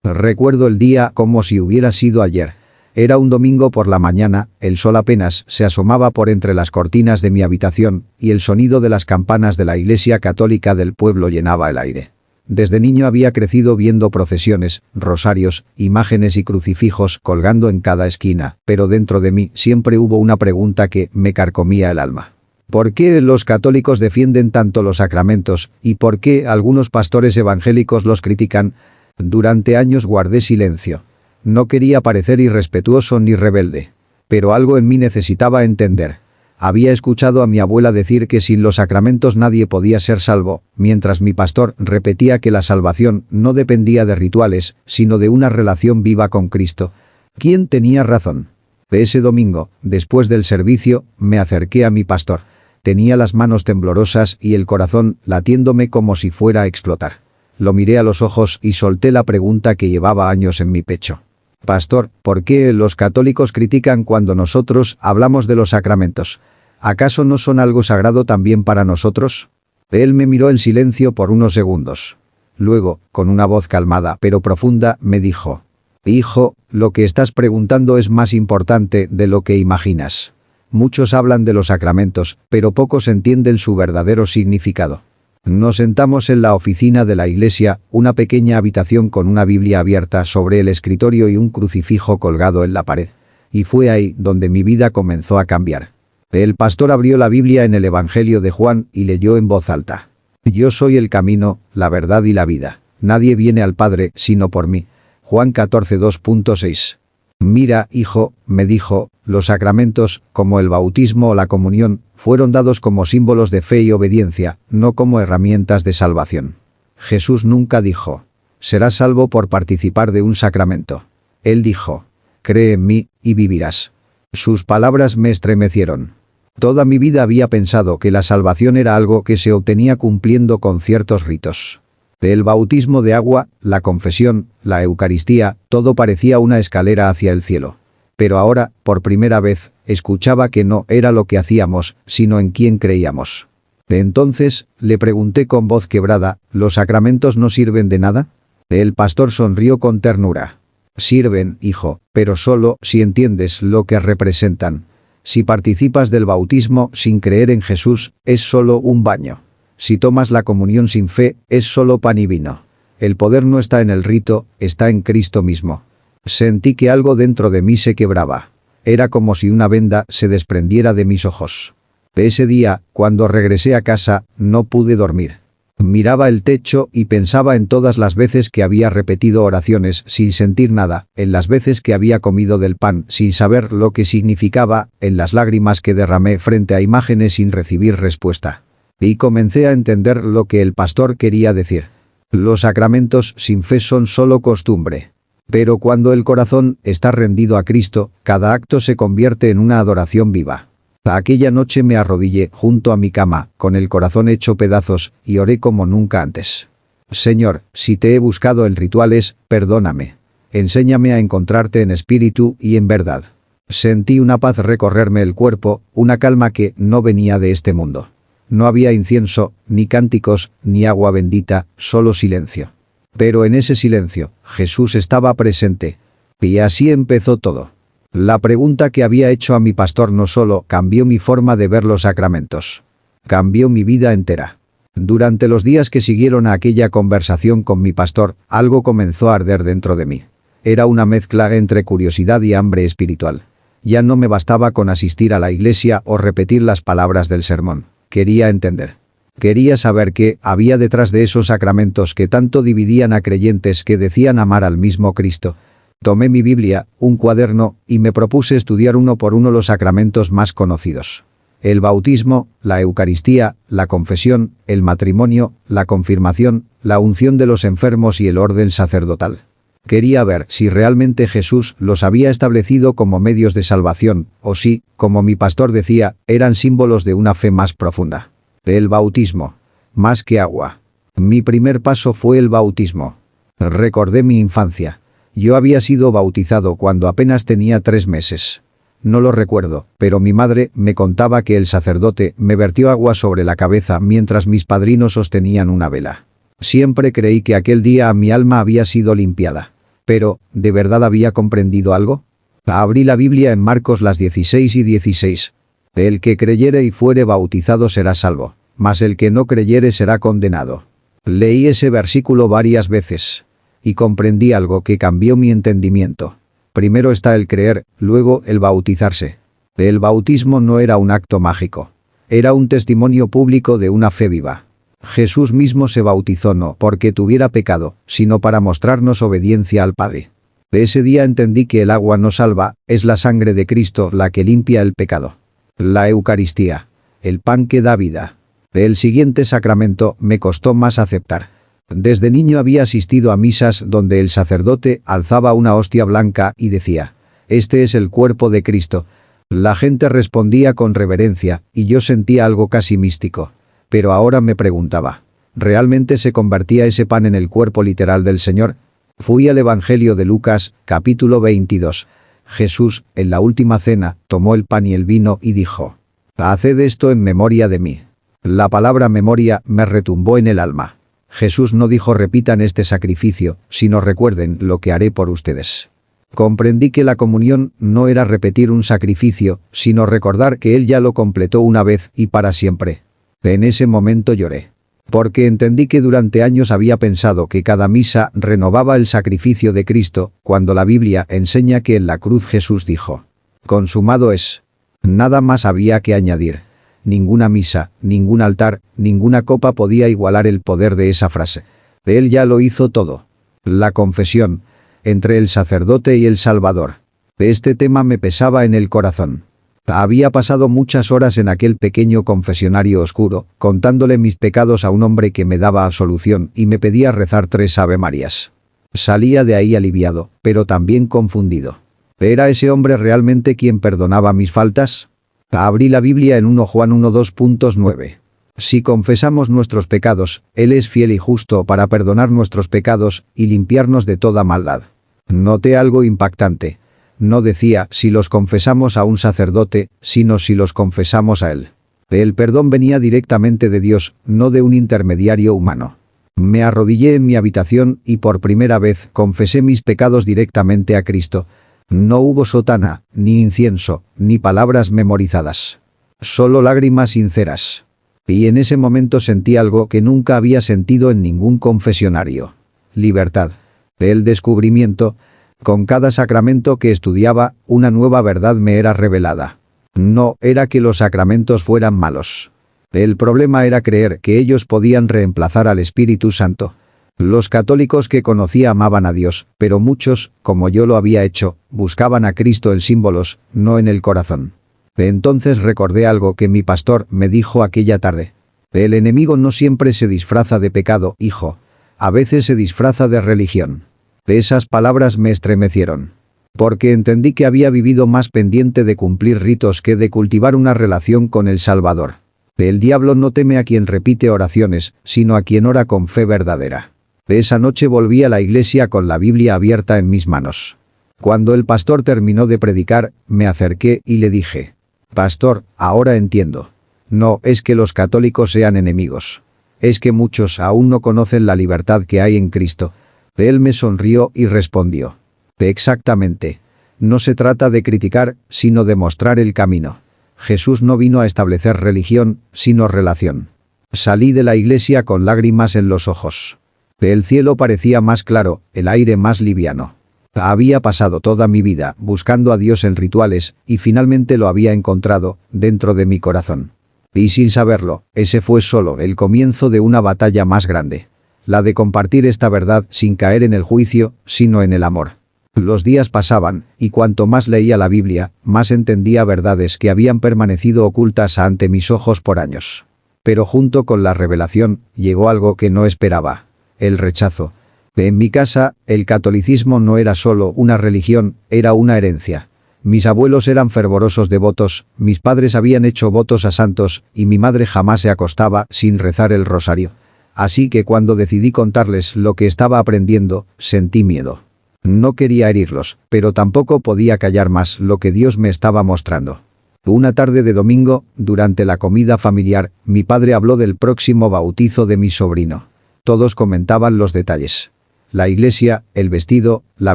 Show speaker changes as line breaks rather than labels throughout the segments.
Recuerdo el día como si hubiera sido ayer. Era un domingo por la mañana, el sol apenas se asomaba por entre las cortinas de mi habitación y el sonido de las campanas de la iglesia católica del pueblo llenaba el aire. Desde niño había crecido viendo procesiones, rosarios, imágenes y crucifijos colgando en cada esquina, pero dentro de mí siempre hubo una pregunta que me carcomía el alma. ¿Por qué los católicos defienden tanto los sacramentos y por qué algunos pastores evangélicos los critican? Durante años guardé silencio. No quería parecer irrespetuoso ni rebelde. Pero algo en mí necesitaba entender. Había escuchado a mi abuela decir que sin los sacramentos nadie podía ser salvo, mientras mi pastor repetía que la salvación no dependía de rituales, sino de una relación viva con Cristo. ¿Quién tenía razón? Ese domingo, después del servicio, me acerqué a mi pastor. Tenía las manos temblorosas y el corazón latiéndome como si fuera a explotar. Lo miré a los ojos y solté la pregunta que llevaba años en mi pecho. Pastor, ¿por qué los católicos critican cuando nosotros hablamos de los sacramentos? ¿Acaso no son algo sagrado también para nosotros? Él me miró en silencio por unos segundos. Luego, con una voz calmada pero profunda, me dijo: Hijo, lo que estás preguntando es más importante de lo que imaginas. Muchos hablan de los sacramentos, pero pocos entienden su verdadero significado. Nos sentamos en la oficina de la iglesia, una pequeña habitación con una Biblia abierta sobre el escritorio y un crucifijo colgado en la pared. Y fue ahí donde mi vida comenzó a cambiar. El pastor abrió la Biblia en el Evangelio de Juan y leyó en voz alta: Yo soy el camino, la verdad y la vida. Nadie viene al Padre sino por mí. Juan 14:2.6. Mira, hijo, me dijo, los sacramentos, como el bautismo o la comunión, fueron dados como símbolos de fe y obediencia, no como herramientas de salvación. Jesús nunca dijo: serás salvo por participar de un sacramento. Él dijo: cree en mí, y vivirás. Sus palabras me estremecieron. Toda mi vida había pensado que la salvación era algo que se obtenía cumpliendo con ciertos ritos. El bautismo de agua, la confesión, la Eucaristía, todo parecía una escalera hacia el cielo. Pero ahora, por primera vez, escuchaba que no era lo que hacíamos, sino en quién creíamos. Entonces, le pregunté con voz quebrada: ¿los sacramentos no sirven de nada? El pastor sonrió con ternura. Sirven, hijo, pero solo si entiendes lo que representan. Si participas del bautismo sin creer en Jesús, es solo un baño. Si tomas la comunión sin fe, es solo pan y vino. El poder no está en el rito, está en Cristo mismo. Sentí que algo dentro de mí se quebraba. Era como si una venda se desprendiera de mis ojos. Ese día, cuando regresé a casa, no pude dormir. Miraba el techo y pensaba en todas las veces que había repetido oraciones sin sentir nada, en las veces que había comido del pan sin saber lo que significaba, en las lágrimas que derramé frente a imágenes sin recibir respuesta. Y comencé a entender lo que el pastor quería decir. Los sacramentos sin fe son solo costumbre. Pero cuando el corazón está rendido a Cristo, cada acto se convierte en una adoración viva. Aquella noche me arrodillé junto a mi cama, con el corazón hecho pedazos, y oré como nunca antes. Señor, si te he buscado en rituales, perdóname. Enséñame a encontrarte en espíritu y en verdad. Sentí una paz recorrerme el cuerpo, una calma que no venía de este mundo. No había incienso, ni cánticos, ni agua bendita, solo silencio. Pero en ese silencio, Jesús estaba presente. Y así empezó todo. La pregunta que había hecho a mi pastor no solo cambió mi forma de ver los sacramentos. Cambió mi vida entera. Durante los días que siguieron a aquella conversación con mi pastor, algo comenzó a arder dentro de mí. Era una mezcla entre curiosidad y hambre espiritual. Ya no me bastaba con asistir a la iglesia o repetir las palabras del sermón. Quería entender. Quería saber qué había detrás de esos sacramentos que tanto dividían a creyentes que decían amar al mismo Cristo. Tomé mi Biblia, un cuaderno, y me propuse estudiar uno por uno los sacramentos más conocidos. El bautismo, la Eucaristía, la confesión, el matrimonio, la confirmación, la unción de los enfermos y el orden sacerdotal. Quería ver si realmente Jesús los había establecido como medios de salvación, o si, como mi pastor decía, eran símbolos de una fe más profunda. El bautismo. Más que agua. Mi primer paso fue el bautismo. Recordé mi infancia. Yo había sido bautizado cuando apenas tenía 3 meses. No lo recuerdo, pero mi madre me contaba que el sacerdote me vertió agua sobre la cabeza mientras mis padrinos sostenían una vela. Siempre creí que aquel día mi alma había sido limpiada. Pero, ¿de verdad había comprendido algo? Abrí la Biblia en Marcos las 16 y 16. El que creyere y fuere bautizado será salvo, mas el que no creyere será condenado. Leí ese versículo varias veces. Y comprendí algo que cambió mi entendimiento. Primero está el creer, luego el bautizarse. El bautismo no era un acto mágico. Era un testimonio público de una fe viva. Jesús mismo se bautizó no porque tuviera pecado, sino para mostrarnos obediencia al Padre. De ese día entendí que el agua no salva, es la sangre de Cristo la que limpia el pecado. La Eucaristía, el pan que da vida. El siguiente sacramento me costó más aceptar. Desde niño había asistido a misas donde el sacerdote alzaba una hostia blanca y decía: «Este es el cuerpo de Cristo». La gente respondía con reverencia y yo sentía algo casi místico. Pero ahora me preguntaba, ¿realmente se convertía ese pan en el cuerpo literal del Señor? Fui al Evangelio de Lucas, capítulo 22. Jesús, en la última cena, tomó el pan y el vino y dijo: «Haced esto en memoria de mí». La palabra memoria me retumbó en el alma. Jesús no dijo repitan este sacrificio, sino recuerden lo que haré por ustedes. Comprendí que la comunión no era repetir un sacrificio, sino recordar que Él ya lo completó una vez y para siempre. En ese momento lloré. Porque entendí que durante años había pensado que cada misa renovaba el sacrificio de Cristo, cuando la Biblia enseña que en la cruz Jesús dijo: «Consumado es». Nada más había que añadir. Ninguna misa, ningún altar, ninguna copa podía igualar el poder de esa frase. Él ya lo hizo todo. La confesión, entre el sacerdote y el Salvador. Este tema me pesaba en el corazón. Había pasado muchas horas en aquel pequeño confesionario oscuro, contándole mis pecados a un hombre que me daba absolución y me pedía rezar 3 Avemarías. Salía de ahí aliviado, pero también confundido. ¿Era ese hombre realmente quien perdonaba mis faltas? Abrí la Biblia en 1 Juan 1:2.9. Si confesamos nuestros pecados, Él es fiel y justo para perdonar nuestros pecados y limpiarnos de toda maldad. Noté algo impactante. No decía si los confesamos a un sacerdote, sino si los confesamos a Él. El perdón venía directamente de Dios, no de un intermediario humano. Me arrodillé en mi habitación y por primera vez confesé mis pecados directamente a Cristo. No hubo sotana, ni incienso, ni palabras memorizadas. Solo lágrimas sinceras. Y en ese momento sentí algo que nunca había sentido en ningún confesionario. Libertad. El descubrimiento. Con cada sacramento que estudiaba, una nueva verdad me era revelada. No era que los sacramentos fueran malos. El problema era creer que ellos podían reemplazar al Espíritu Santo. Los católicos que conocía amaban a Dios, pero muchos, como yo lo había hecho, buscaban a Cristo en símbolos, no en el corazón. Entonces recordé algo que mi pastor me dijo aquella tarde. El enemigo no siempre se disfraza de pecado, hijo. A veces se disfraza de religión. Esas palabras me estremecieron. Porque entendí que había vivido más pendiente de cumplir ritos que de cultivar una relación con el Salvador. El diablo no teme a quien repite oraciones, sino a quien ora con fe verdadera. Esa noche volví a la iglesia con la Biblia abierta en mis manos. Cuando el pastor terminó de predicar, me acerqué y le dije: «Pastor, ahora entiendo. No es que los católicos sean enemigos. Es que muchos aún no conocen la libertad que hay en Cristo». Él me sonrió y respondió: «Exactamente. No se trata de criticar, sino de mostrar el camino. Jesús no vino a establecer religión, sino relación». Salí de la iglesia con lágrimas en los ojos. El cielo parecía más claro, el aire más liviano. Había pasado toda mi vida buscando a Dios en rituales y finalmente lo había encontrado dentro de mi corazón. Y sin saberlo, ese fue solo el comienzo de una batalla más grande. La de compartir esta verdad sin caer en el juicio, sino en el amor. Los días pasaban, y cuanto más leía la Biblia, más entendía verdades que habían permanecido ocultas ante mis ojos por años. Pero junto con la revelación, llegó algo que no esperaba: el rechazo. En mi casa, el catolicismo no era solo una religión, era una herencia. Mis abuelos eran fervorosos devotos, mis padres habían hecho votos a santos, y mi madre jamás se acostaba sin rezar el rosario. Así que cuando decidí contarles lo que estaba aprendiendo, sentí miedo. No quería herirlos, pero tampoco podía callar más lo que Dios me estaba mostrando. Una tarde de domingo, durante la comida familiar, mi padre habló del próximo bautizo de mi sobrino. Todos comentaban los detalles. la iglesia, el vestido, la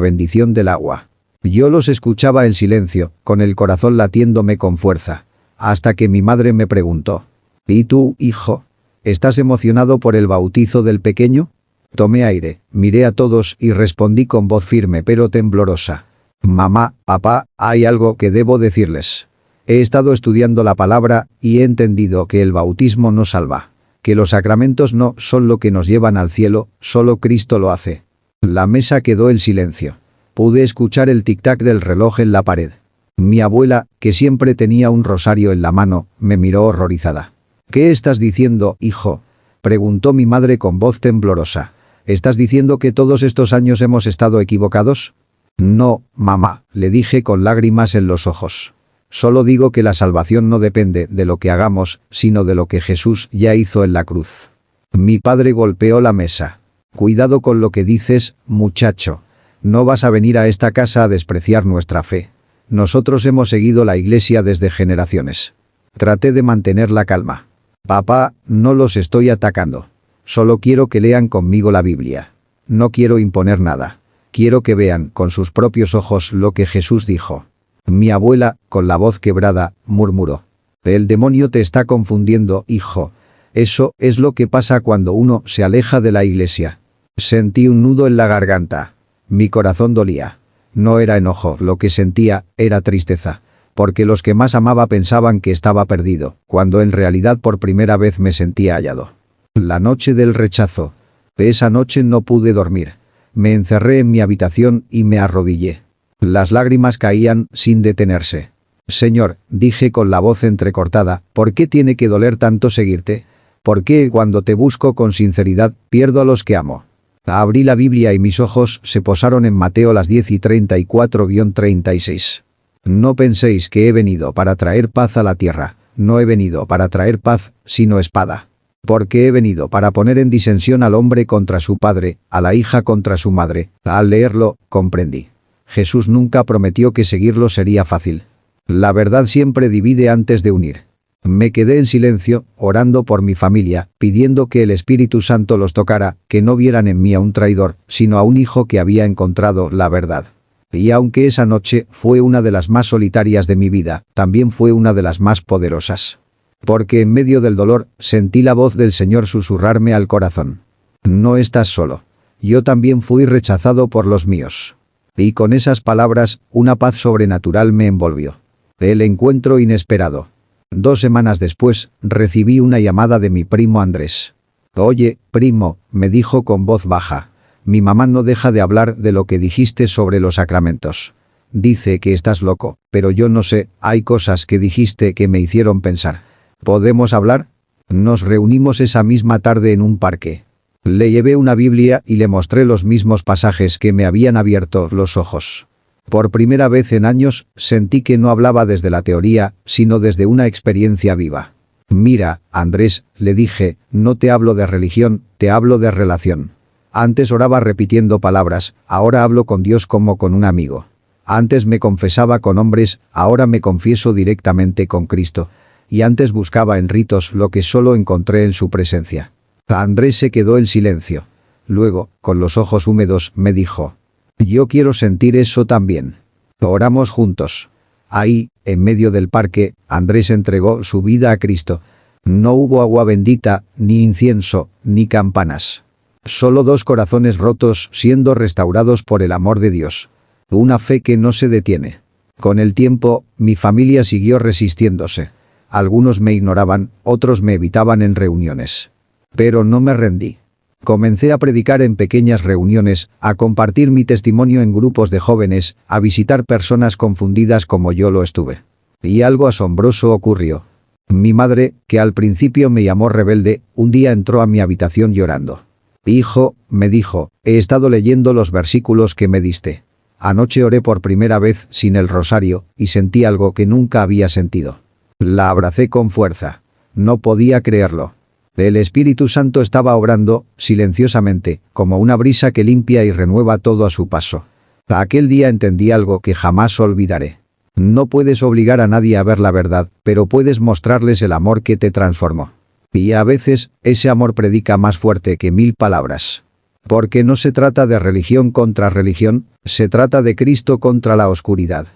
bendición del agua. Yo los escuchaba en silencio, con el corazón latiéndome con fuerza. Hasta que mi madre me preguntó: ¿y tú, hijo? ¿Estás emocionado por el bautizo del pequeño? Tomé aire, miré a todos y respondí con voz firme pero temblorosa: mamá, papá, hay algo que debo decirles. He estado estudiando la palabra y he entendido que el bautismo no salva, que los sacramentos no son lo que nos llevan al cielo, solo Cristo lo hace. La mesa quedó en silencio. Pude escuchar el tic-tac del reloj en la pared. Mi abuela, que siempre tenía un rosario en la mano, me miró horrorizada. ¿Qué estás diciendo, hijo?, preguntó mi madre con voz temblorosa. ¿Estás diciendo que todos estos años hemos estado equivocados? No, mamá, le dije con lágrimas en los ojos. Solo digo que la salvación no depende de lo que hagamos, sino de lo que Jesús ya hizo en la cruz. Mi padre golpeó la mesa. Cuidado con lo que dices, muchacho. No vas a venir a esta casa a despreciar nuestra fe. Nosotros hemos seguido la iglesia desde generaciones. Traté de mantener la calma. Papá, no los estoy atacando. Solo quiero que lean conmigo la Biblia. No quiero imponer nada. Quiero que vean con sus propios ojos lo que Jesús dijo. Mi abuela, con la voz quebrada, murmuró: el demonio te está confundiendo, hijo. Eso es lo que pasa cuando uno se aleja de la iglesia. Sentí un nudo en la garganta. Mi corazón dolía. No era enojo lo que sentía, era tristeza. Porque los que más amaba pensaban que estaba perdido, cuando en realidad por primera vez me sentía hallado. La noche del rechazo. Esa noche no pude dormir. Me encerré en mi habitación y me arrodillé. Las lágrimas caían sin detenerse. Señor, dije con la voz entrecortada, ¿por qué tiene que doler tanto seguirte? ¿Por qué cuando te busco con sinceridad pierdo a los que amo? Abrí la Biblia y mis ojos se posaron en Mateo las 10:34-36. No penséis que he venido para traer paz a la tierra. No he venido para traer paz, sino espada. Porque he venido para poner en disensión al hombre contra su padre, a la hija contra su madre. Al leerlo, comprendí. Jesús nunca prometió que seguirlo sería fácil. La verdad siempre divide antes de unir. Me quedé en silencio, orando por mi familia, pidiendo que el Espíritu Santo los tocara, que no vieran en mí a un traidor, sino a un hijo que había encontrado la verdad. Y aunque esa noche fue una de las más solitarias de mi vida, también fue una de las más poderosas. Porque en medio del dolor, sentí la voz del Señor susurrarme al corazón: no estás solo. Yo también fui rechazado por los míos. Y con esas palabras, una paz sobrenatural me envolvió. El encuentro inesperado. 2 semanas después, recibí una llamada de mi primo Andrés. Oye, primo, me dijo con voz baja. Mi mamá no deja de hablar de lo que dijiste sobre los sacramentos. Dice que estás loco, pero yo no sé, hay cosas que dijiste que me hicieron pensar. ¿Podemos hablar? Nos reunimos esa misma tarde en un parque. Le llevé una Biblia y le mostré los mismos pasajes que me habían abierto los ojos. Por primera vez en años, sentí que no hablaba desde la teoría, sino desde una experiencia viva. Mira, Andrés, le dije, no te hablo de religión, te hablo de relación. Antes oraba repitiendo palabras, ahora hablo con Dios como con un amigo. Antes me confesaba con hombres, ahora me confieso directamente con Cristo. Y antes buscaba en ritos lo que solo encontré en su presencia. Andrés se quedó en silencio. Luego, con los ojos húmedos, me dijo: yo quiero sentir eso también. Oramos juntos. Ahí, en medio del parque, Andrés entregó su vida a Cristo. No hubo agua bendita, ni incienso, ni campanas. Solo 2 corazones rotos siendo restaurados por el amor de Dios. Una fe que no se detiene. Con el tiempo, mi familia siguió resistiéndose. Algunos me ignoraban, otros me evitaban en reuniones. Pero no me rendí. Comencé a predicar en pequeñas reuniones, a compartir mi testimonio en grupos de jóvenes, a visitar personas confundidas como yo lo estuve. Y algo asombroso ocurrió. Mi madre, que al principio me llamó rebelde, un día entró a mi habitación llorando. Hijo, me dijo, he estado leyendo los versículos que me diste. Anoche oré por primera vez sin el rosario, y sentí algo que nunca había sentido. La abracé con fuerza. No podía creerlo. El Espíritu Santo estaba obrando, silenciosamente, como una brisa que limpia y renueva todo a su paso. Aquel día entendí algo que jamás olvidaré. No puedes obligar a nadie a ver la verdad, pero puedes mostrarles el amor que te transformó. Y a veces, ese amor predica más fuerte que 1000 palabras. Porque no se trata de religión contra religión, se trata de Cristo contra la oscuridad.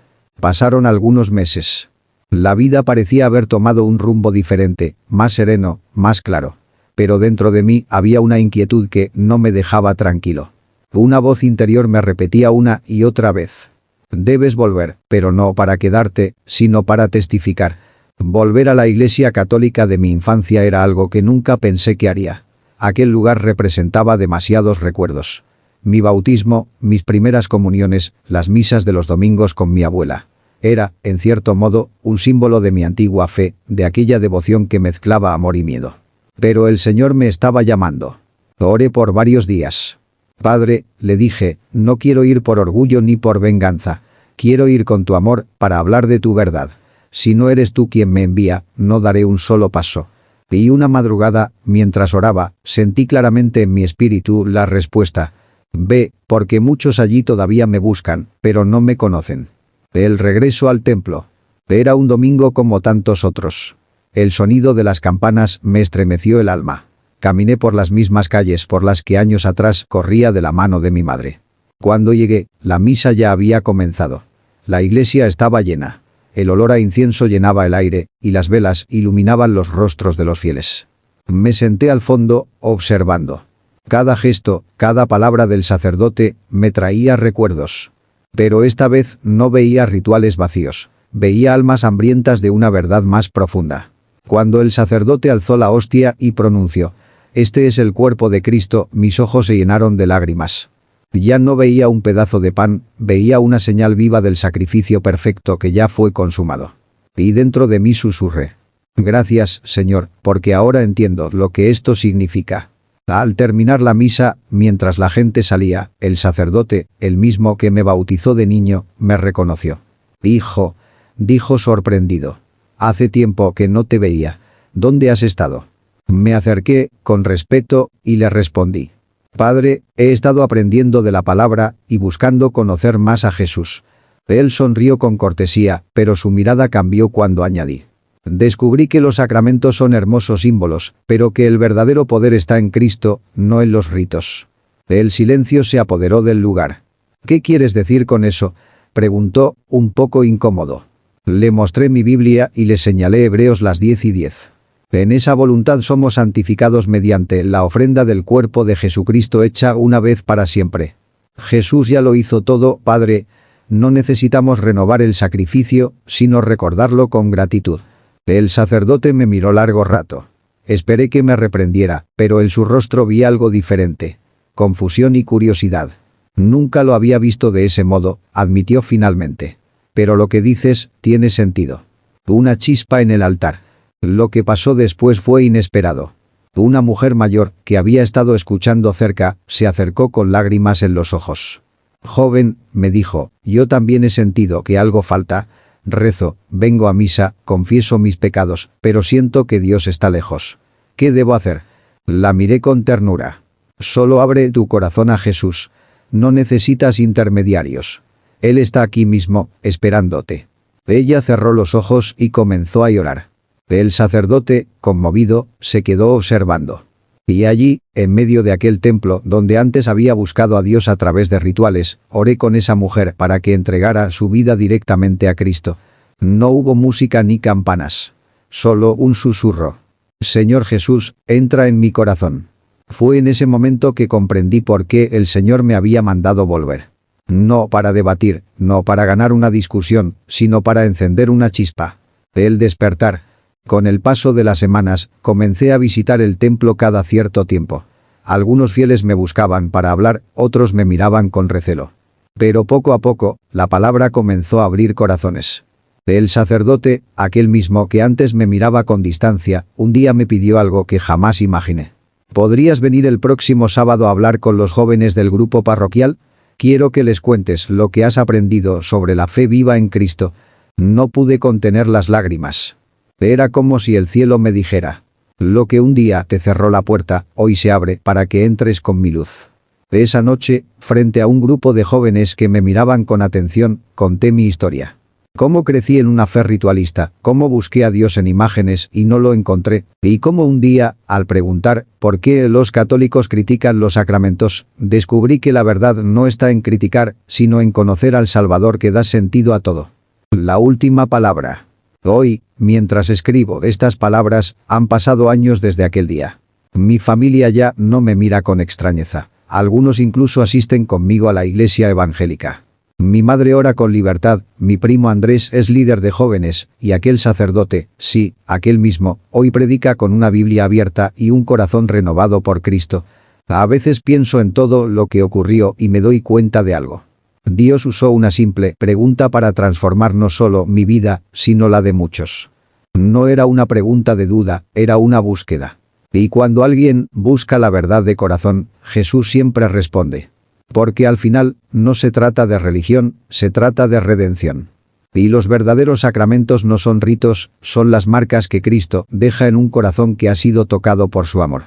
Pasaron algunos meses. La vida parecía haber tomado un rumbo diferente, más sereno, más claro. Pero dentro de mí había una inquietud que no me dejaba tranquilo. Una voz interior me repetía una y otra vez: debes volver, pero no para quedarte, sino para testificar. Volver a la iglesia católica de mi infancia era algo que nunca pensé que haría. Aquel lugar representaba demasiados recuerdos. Mi bautismo, mis primeras comuniones, las misas de los domingos con mi abuela. Era, en cierto modo, un símbolo de mi antigua fe, de aquella devoción que mezclaba amor y miedo. Pero el Señor me estaba llamando. Oré por varios días. Padre, le dije, no quiero ir por orgullo ni por venganza. Quiero ir con tu amor, para hablar de tu verdad. Si no eres tú quien me envía, no daré un solo paso. Y una madrugada, mientras oraba, sentí claramente en mi espíritu la respuesta: ve, porque muchos allí todavía me buscan, pero no me conocen. El regreso al templo. Era un domingo como tantos otros. El sonido de las campanas me estremeció el alma. Caminé por las mismas calles por las que años atrás corría de la mano de mi madre. Cuando llegué, la misa ya había comenzado. La iglesia estaba llena. El olor a incienso llenaba el aire, y las velas iluminaban los rostros de los fieles. Me senté al fondo, observando. Cada gesto, cada palabra del sacerdote, me traía recuerdos. Pero esta vez no veía rituales vacíos. Veía almas hambrientas de una verdad más profunda. Cuando el sacerdote alzó la hostia y pronunció: este es el cuerpo de Cristo, mis ojos se llenaron de lágrimas. Ya no veía un pedazo de pan, veía una señal viva del sacrificio perfecto que ya fue consumado. Y dentro de mí susurré: gracias, Señor, porque ahora entiendo lo que esto significa. Al terminar la misa, mientras la gente salía, el sacerdote, el mismo que me bautizó de niño, me reconoció. Hijo, dijo sorprendido. Hace tiempo que no te veía. ¿Dónde has estado? Me acerqué, con respeto, y le respondí: Padre, he estado aprendiendo de la palabra y buscando conocer más a Jesús. Él sonrió con cortesía, pero su mirada cambió cuando añadí: descubrí que los sacramentos son hermosos símbolos, pero que el verdadero poder está en Cristo, no en los ritos. El silencio se apoderó del lugar. ¿Qué quieres decir con eso?, preguntó, un poco incómodo. Le mostré mi Biblia y le señalé Hebreos 10:10. En esa voluntad somos santificados mediante la ofrenda del cuerpo de Jesucristo hecha una vez para siempre. Jesús ya lo hizo todo, Padre. No necesitamos renovar el sacrificio, sino recordarlo con gratitud. El sacerdote me miró largo rato. Esperé que me reprendiera, pero en su rostro vi algo diferente: confusión y curiosidad. Nunca lo había visto de ese modo, admitió finalmente. Pero lo que dices tiene sentido. Una chispa en el altar. Lo que pasó después fue inesperado. Una mujer mayor, que había estado escuchando cerca, se acercó con lágrimas en los ojos. Joven, me dijo, yo también he sentido que algo falta. Rezo, vengo a misa, confieso mis pecados, pero siento que Dios está lejos. ¿Qué debo hacer? La miré con ternura. Solo abre tu corazón a Jesús. No necesitas intermediarios. Él está aquí mismo, esperándote. Ella cerró los ojos y comenzó a llorar. El sacerdote, conmovido, se quedó observando. Y allí, en medio de aquel templo donde antes había buscado a Dios a través de rituales, oré con esa mujer para que entregara su vida directamente a Cristo. No hubo música ni campanas. Solo un susurro. Señor Jesús, entra en mi corazón. Fue en ese momento que comprendí por qué el Señor me había mandado volver. No para debatir, no para ganar una discusión, sino para encender una chispa. El despertar. Con el paso de las semanas, comencé a visitar el templo cada cierto tiempo. Algunos fieles me buscaban para hablar, otros me miraban con recelo. Pero poco a poco, la palabra comenzó a abrir corazones. El sacerdote, aquel mismo que antes me miraba con distancia, un día me pidió algo que jamás imaginé. ¿Podrías venir el próximo sábado a hablar con los jóvenes del grupo parroquial? Quiero que les cuentes lo que has aprendido sobre la fe viva en Cristo. No pude contener las lágrimas. Era como si el cielo me dijera: lo que un día te cerró la puerta, hoy se abre para que entres con mi luz. Esa noche, frente a un grupo de jóvenes que me miraban con atención, conté mi historia. Cómo crecí en una fe ritualista, cómo busqué a Dios en imágenes y no lo encontré, y cómo un día, al preguntar por qué los católicos critican los sacramentos, descubrí que la verdad no está en criticar, sino en conocer al Salvador que da sentido a todo. La última palabra. Hoy, mientras escribo estas palabras, han pasado años desde aquel día. Mi familia ya no me mira con extrañeza. Algunos incluso asisten conmigo a la iglesia evangélica. Mi madre ora con libertad, mi primo Andrés es líder de jóvenes, y aquel sacerdote, sí, aquel mismo, hoy predica con una Biblia abierta y un corazón renovado por Cristo. A veces pienso en todo lo que ocurrió y me doy cuenta de algo. Dios usó una simple pregunta para transformar no solo mi vida, sino la de muchos. No era una pregunta de duda, era una búsqueda. Y cuando alguien busca la verdad de corazón, Jesús siempre responde. Porque al final, no se trata de religión, se trata de redención. Y los verdaderos sacramentos no son ritos, son las marcas que Cristo deja en un corazón que ha sido tocado por su amor.